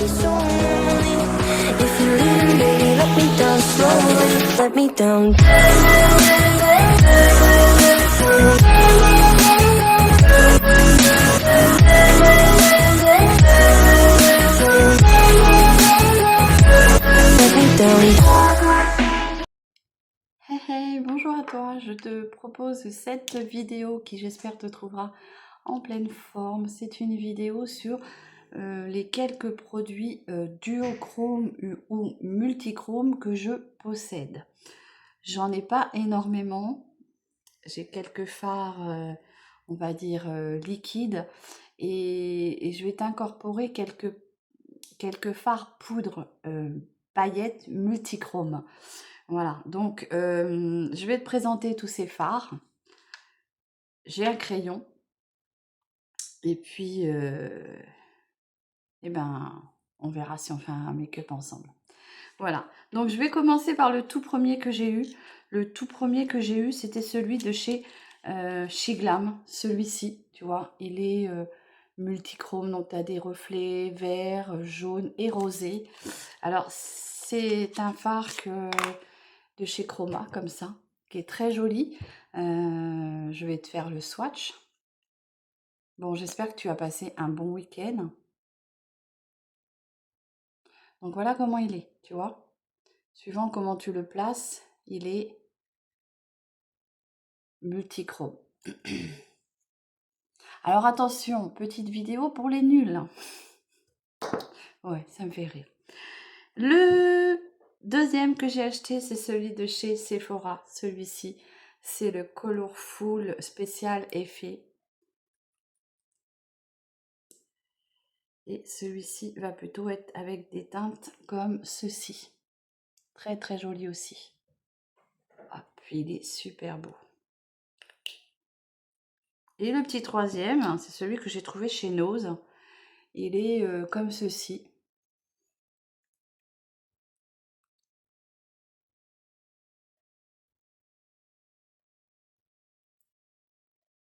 be so lonely. If you're leaving, baby, let me down slowly. Let me down. Let me down. Hey hey, bonjour à toi, je te propose cette vidéo qui j'espère te trouvera en pleine forme. C'est une vidéo sur les quelques produits duochrome ou multichrome que je possède. J'en ai pas énormément, j'ai quelques fards, on va dire liquides, et je vais t'incorporer quelques fards poudre paillettes multichrome. Voilà, donc je vais te présenter tous ces fards. J'ai un crayon. Et puis, on verra si on fait un make-up ensemble. Voilà, donc je vais commencer par le tout premier que j'ai eu. Le tout premier que j'ai eu, c'était celui de chez Glam. Celui-ci, tu vois, il est multichrome, donc tu as des reflets verts, jaunes et rosés. Alors, c'est un fard de chez Chroma, comme ça, qui est très joli. Je vais te faire le swatch. Bon, j'espère que tu as passé un bon week-end. Donc voilà comment il est, tu vois. Suivant comment tu le places, il est multichrome. Alors attention, petite vidéo pour les nuls. Ouais, ça me fait rire. Le deuxième que j'ai acheté, c'est celui de chez Sephora. Celui-ci, c'est le Colorful Spécial Effet. Et celui-ci va plutôt être avec des teintes comme ceci. Très très joli aussi. Ah, puis il est super beau. Et le petit troisième, c'est celui que j'ai trouvé chez Nose. Il est comme ceci.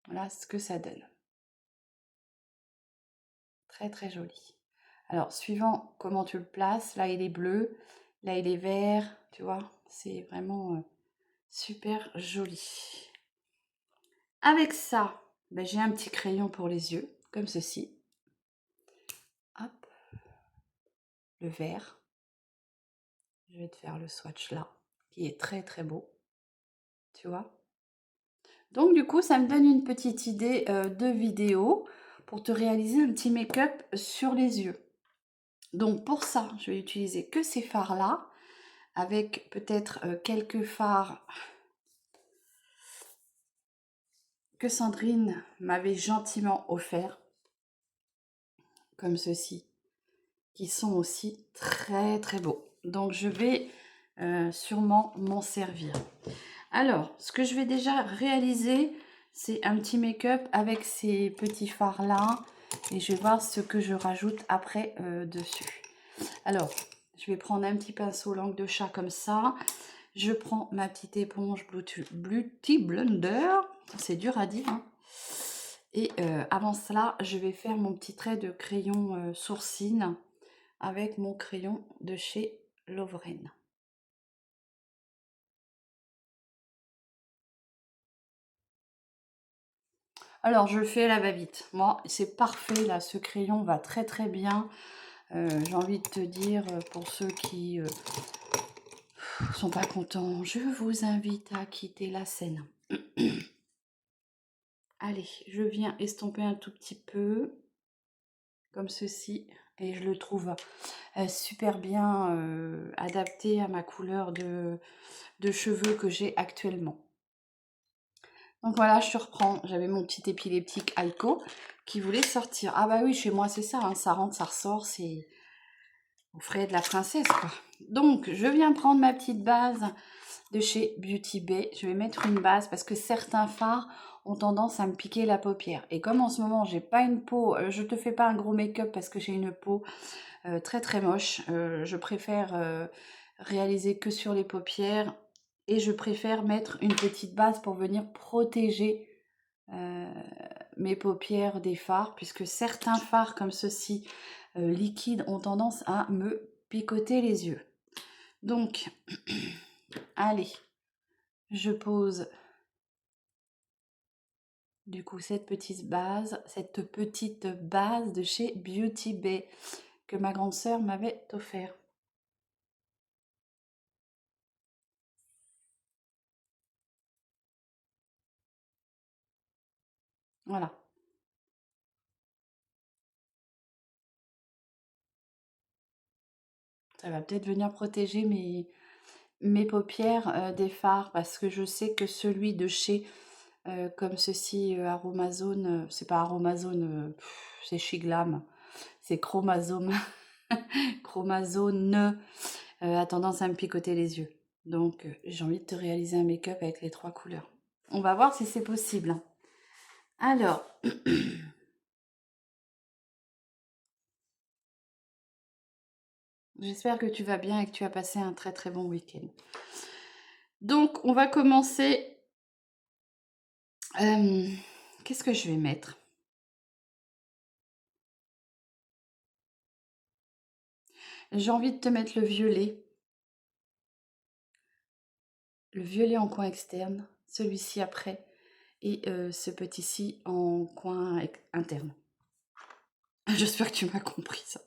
Voilà ce que ça donne. Très très joli. Alors, suivant comment tu le places, là il est bleu, là il est vert, tu vois, c'est vraiment super joli. Avec ça, j'ai un petit crayon pour les yeux, comme ceci. Hop, le vert. Je vais te faire le swatch là, qui est très très beau, tu vois. Donc du coup, ça me donne une petite idée de vidéo pour te réaliser un petit make-up sur les yeux. Donc pour ça, je vais utiliser que ces fards-là, avec peut-être quelques fards que Sandrine m'avait gentiment offert, comme ceci, qui sont aussi très très beaux. Donc je vais sûrement m'en servir. Alors, ce que je vais déjà réaliser, c'est un petit make-up avec ces petits fards-là. Et je vais voir ce que je rajoute après dessus. Alors, je vais prendre un petit pinceau langue de chat comme ça. Je prends ma petite éponge Beauty Blender. C'est dur à dire, hein. Et avant cela, je vais faire mon petit trait de crayon sourcil avec mon crayon de chez Lovren. Alors, je le fais à la va-vite. Moi, c'est parfait, là, ce crayon va très très bien. J'ai envie de te dire, pour ceux qui sont pas contents, je vous invite à quitter la scène. Allez, je viens estomper un tout petit peu, comme ceci, et je le trouve super bien adapté à ma couleur de cheveux que j'ai actuellement. Donc voilà, je reprends. J'avais mon petit épileptique Aiko qui voulait sortir. Ah bah oui, chez moi c'est ça, hein, ça rentre, ça ressort, c'est aux frais de la princesse quoi. Donc je viens prendre ma petite base de chez Beauty Bay. Je vais mettre une base parce que certains fards ont tendance à me piquer la paupière. Et comme en ce moment j'ai pas une peau, je te fais pas un gros make-up parce que j'ai une peau très très moche. Je préfère réaliser que sur les paupières. Et je préfère mettre une petite base pour venir protéger mes paupières des fards, puisque certains fards comme ceci liquides ont tendance à me picoter les yeux. Donc, allez, je pose du coup cette petite base de chez Beauty Bay que ma grande sœur m'avait offert. Voilà. Ça va peut-être venir protéger mes paupières des fards parce que je sais que celui de chez comme ceci Aromazone, c'est pas Aromazone, c'est chez Glam, c'est Chromazone, Chromazone a tendance à me picoter les yeux. Donc j'ai envie de te réaliser un make-up avec les 3 couleurs. On va voir si c'est possible, hein. Alors, j'espère que tu vas bien et que tu as passé un très très bon week-end. Donc, on va commencer. Qu'est-ce que je vais mettre? J'ai envie de te mettre le violet en coin externe, celui-ci après, et ce petit-ci en coin interne. J'espère que tu m'as compris ça.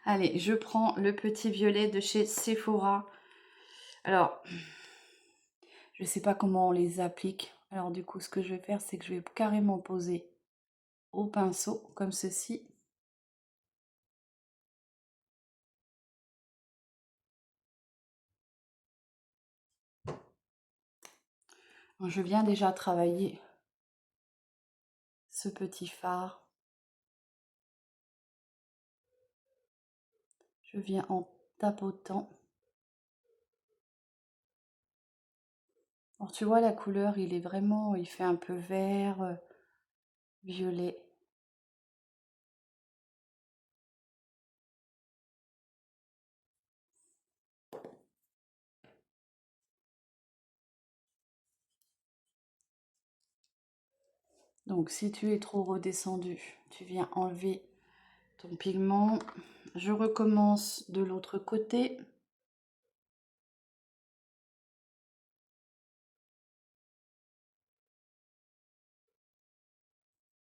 Allez, je prends le petit violet de chez Sephora. Alors, je ne sais pas comment on les applique. Alors du coup, ce que je vais faire, c'est que je vais carrément poser au pinceau, comme ceci. Je viens déjà travailler ce petit fard. Je viens en tapotant. Alors tu vois la couleur, il fait un peu vert, violet. Donc si tu es trop redescendu, tu viens enlever ton pigment. Je recommence de l'autre côté.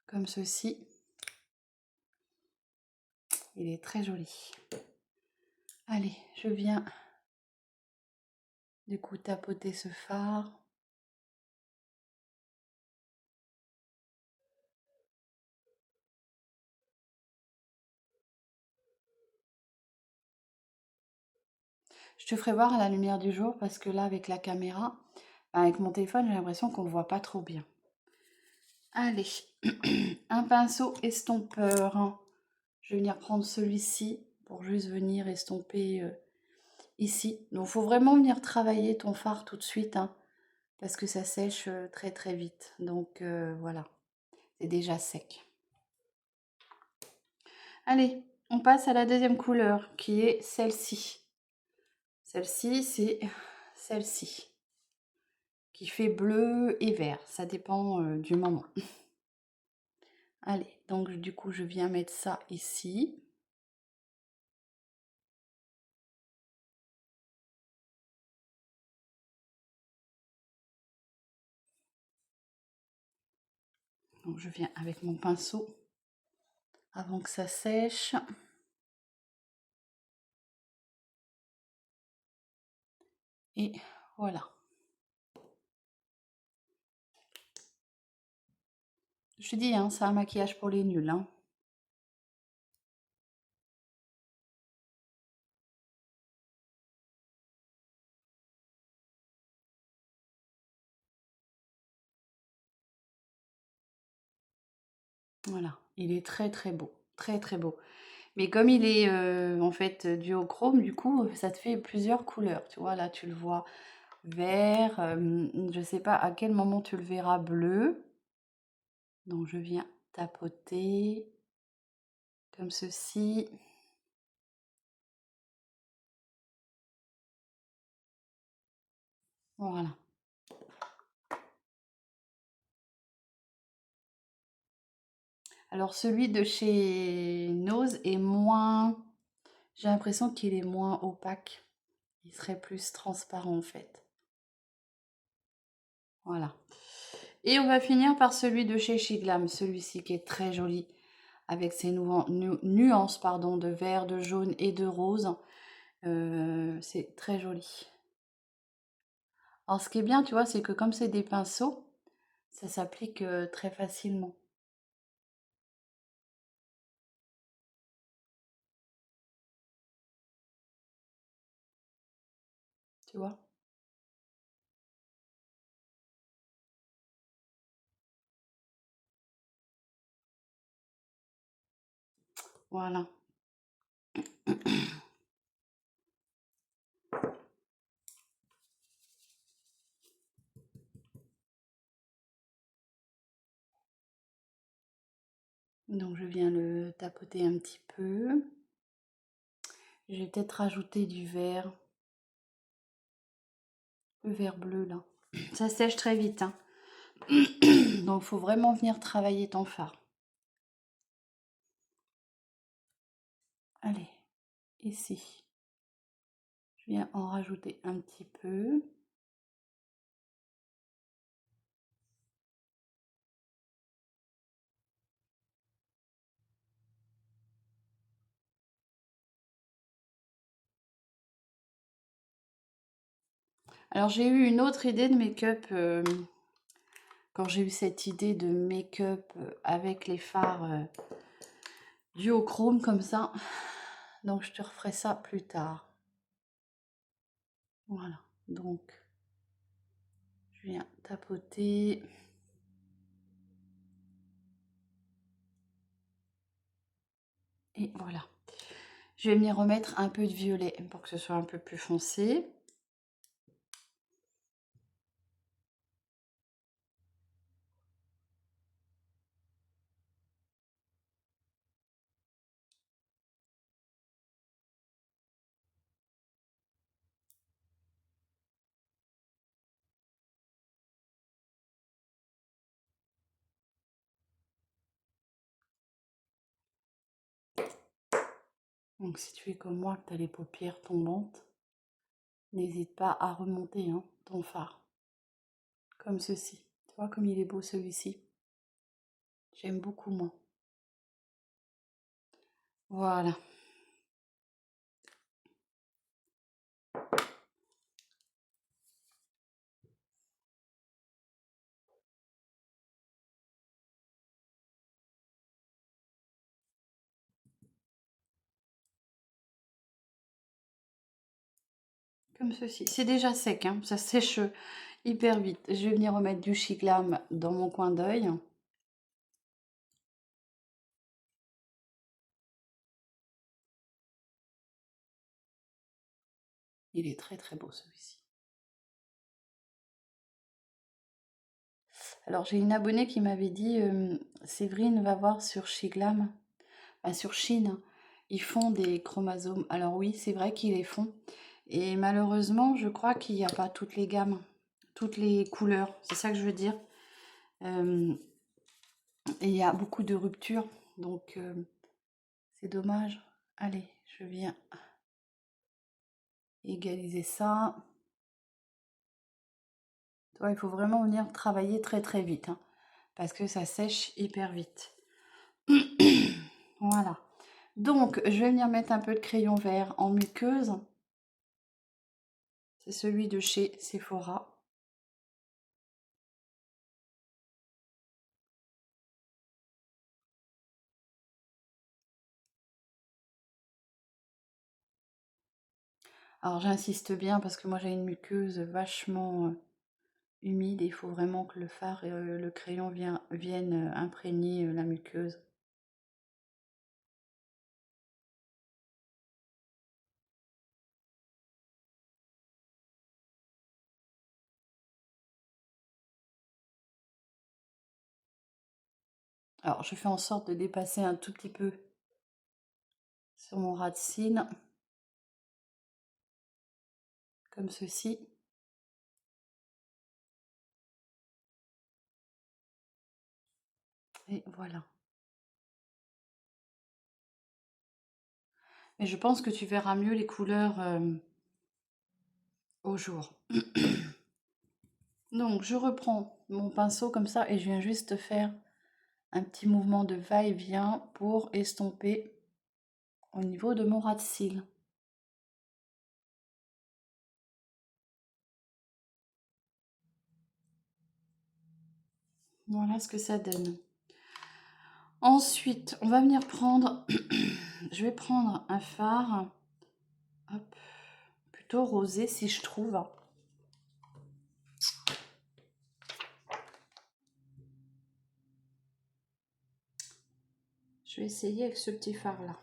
Comme ceci. Il est très joli. Allez, je viens du coup tapoter ce fard. Je te ferai voir à la lumière du jour parce que là, avec la caméra, avec mon téléphone, j'ai l'impression qu'on ne voit pas trop bien. Allez, un pinceau estompeur. Je vais venir prendre celui-ci pour juste venir estomper ici. Donc, il faut vraiment venir travailler ton fard tout de suite, hein, parce que ça sèche très très vite. Donc, voilà, c'est déjà sec. Allez, on passe à la deuxième couleur qui est celle-ci. Celle-ci, c'est celle-ci qui fait bleu et vert. Ça dépend du moment. Allez, donc du coup, je viens mettre ça ici. Donc je viens avec mon pinceau avant que ça sèche. Et voilà. Je te dis, hein, c'est un maquillage pour les nuls, hein. Voilà, il est très très beau, très très beau. Mais comme il est en fait duochrome, du coup, ça te fait plusieurs couleurs. Tu vois, là, tu le vois vert. Je ne sais pas à quel moment tu le verras bleu. Donc, je viens tapoter comme ceci. Voilà. Alors celui de chez Nose est moins... J'ai l'impression qu'il est moins opaque. Il serait plus transparent en fait. Voilà. Et on va finir par celui de chez Shiglam, celui-ci qui est très joli, avec ses nuances pardon, de vert, de jaune et de rose. C'est très joli. Alors ce qui est bien, tu vois, c'est que comme c'est des pinceaux, ça s'applique très facilement. Tu vois? Voilà. Donc je viens le tapoter un petit peu. Je vais peut-être rajouter du vert, le vert bleu là. Ça sèche très vite, hein. Donc il faut vraiment venir travailler ton fard. Allez, ici. Je viens en rajouter un petit peu. Alors j'ai eu une autre idée de make-up quand j'ai eu cette idée de make-up avec les fards duochrome comme ça. Donc je te referai ça plus tard. Voilà, donc je viens tapoter. Et voilà. Je vais venir remettre un peu de violet pour que ce soit un peu plus foncé. Donc si tu es comme moi, que tu as les paupières tombantes, n'hésite pas à remonter hein, ton fard. Comme ceci. Tu vois comme il est beau celui-ci. J'aime beaucoup moi. Voilà. Comme ceci. C'est déjà sec, hein. Ça sèche hyper vite. Je vais venir remettre du Chiclam dans mon coin d'œil. Il est très très beau celui-ci. Alors j'ai une abonnée qui m'avait dit Séverine va voir sur Chiclam, sur Chine, ils font des chromosomes. Alors oui, c'est vrai qu'ils les font. Et malheureusement, je crois qu'il n'y a pas toutes les gammes, toutes les couleurs. C'est ça que je veux dire. Et il y a beaucoup de ruptures. Donc c'est dommage. Allez, je viens égaliser ça. Toi, il faut vraiment venir travailler très très vite. Hein, parce que ça sèche hyper vite. Voilà. Donc, je vais venir mettre un peu de crayon vert en muqueuse. C'est celui de chez Sephora. Alors, j'insiste bien parce que moi, j'ai une muqueuse vachement humide. Et il faut vraiment que le fard et le crayon viennent imprégner la muqueuse. Alors, je fais en sorte de dépasser un tout petit peu sur mon ras de cils. Comme ceci. Et voilà. Et je pense que tu verras mieux les couleurs au jour. Donc, je reprends mon pinceau comme ça et je viens juste faire un petit mouvement de va-et-vient pour estomper au niveau de mon ras de cils. Voilà ce que ça donne. Ensuite, on va venir prendre, je vais prendre un fard, hop, plutôt rosé si je trouve. Je vais essayer avec ce petit fard là.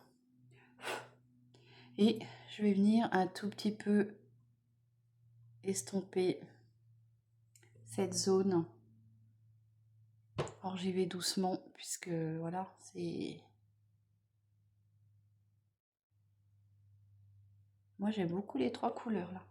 Et je vais venir un tout petit peu estomper cette zone. Alors j'y vais doucement puisque voilà, c'est... Moi j'aime beaucoup les trois couleurs là.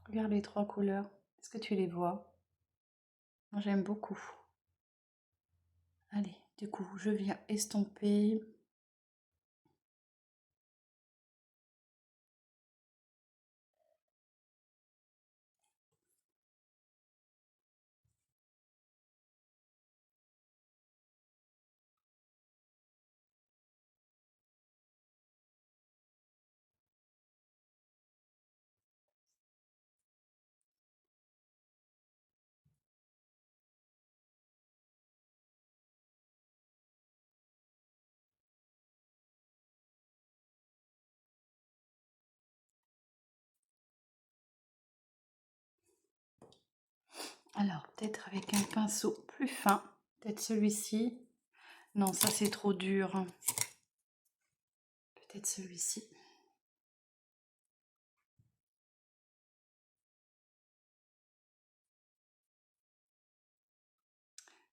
Regarde les trois couleurs. Est-ce que tu les vois? Moi j'aime beaucoup. Allez, du coup, je viens estomper. Alors, peut-être avec un pinceau plus fin. Peut-être celui-ci. Non, ça c'est trop dur. Peut-être celui-ci.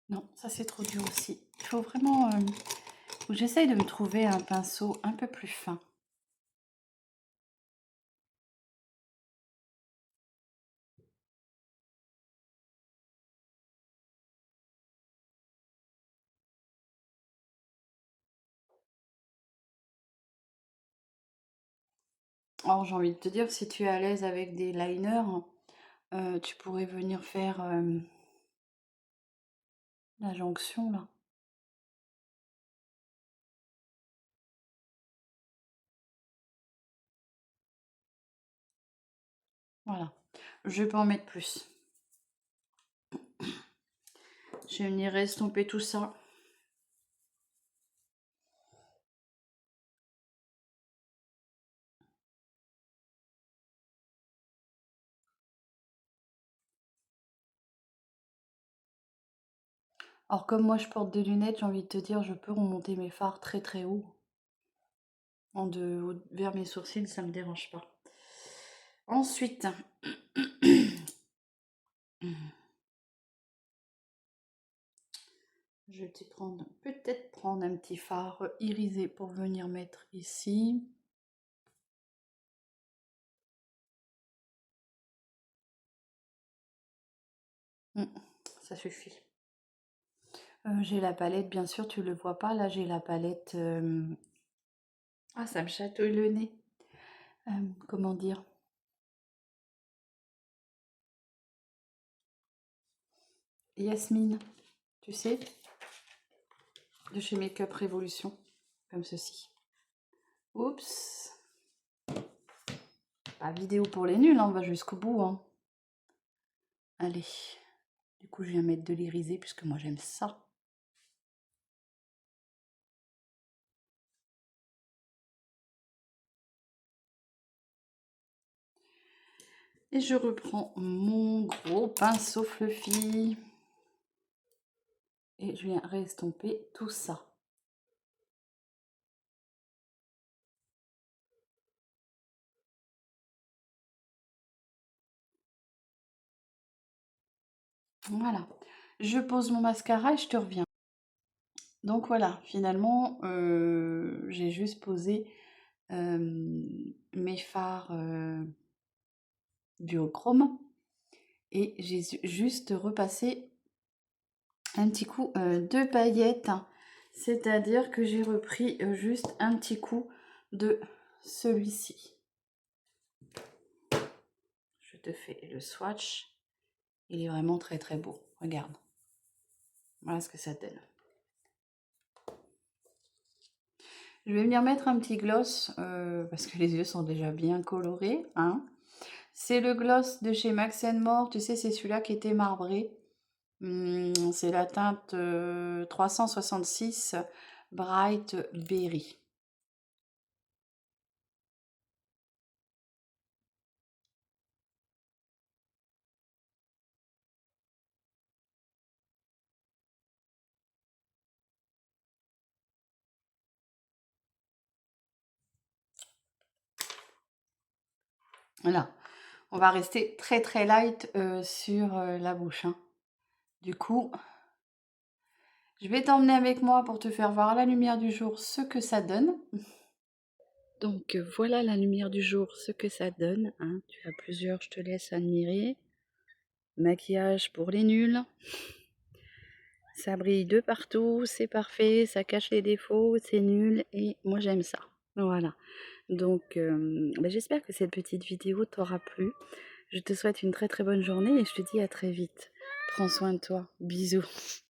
Non, ça c'est trop dur aussi. Il faut vraiment... j'essaye de me trouver un pinceau un peu plus fin. Alors j'ai envie de te dire, si tu es à l'aise avec des liners, tu pourrais venir faire la jonction là. Voilà. Je vais pas en mettre plus. Je vais venir estomper tout ça. Alors comme moi je porte des lunettes, j'ai envie de te dire, je peux remonter mes fards très très haut. Vers mes sourcils, ça me dérange pas. Ensuite, je vais peut-être prendre un petit fard irisé pour venir mettre ici. Ça suffit. J'ai la palette, bien sûr, tu le vois pas. Là, j'ai la palette... Ah, ça me chatouille le nez. Comment dire? Yasmine, tu sais, de chez Make-up Révolution, comme ceci. Oups. Pas vidéo pour les nuls, hein, on va jusqu'au bout. Hein. Allez. Du coup, je viens mettre de l'irisé puisque moi j'aime ça. Et je reprends mon gros pinceau fluffy. Et je viens restomper tout ça. Voilà. Je pose mon mascara et je te reviens. Donc voilà, finalement, j'ai juste posé mes fards duochrome. Et j'ai juste repassé un petit coup de paillettes. C'est-à-dire que j'ai repris juste un petit coup de celui-ci. Je te fais le swatch. Il est vraiment très très beau. Regarde. Voilà ce que ça donne. Je vais venir mettre un petit gloss parce que les yeux sont déjà bien colorés. Hein. C'est le gloss de chez Max More. Tu sais, c'est celui-là qui était marbré. C'est la teinte 366 Bright Berry. Voilà. On va rester très très light sur la bouche. Hein. Du coup, je vais t'emmener avec moi pour te faire voir à la lumière du jour ce que ça donne. Donc voilà la lumière du jour, ce que ça donne. Hein. Tu as plusieurs, je te laisse admirer. Maquillage pour les nuls. Ça brille de partout, c'est parfait, ça cache les défauts, c'est nul et moi j'aime ça. Voilà. Donc j'espère que cette petite vidéo t'aura plu. Je te souhaite une très très bonne journée et je te dis à très vite. Prends soin de toi. Bisous.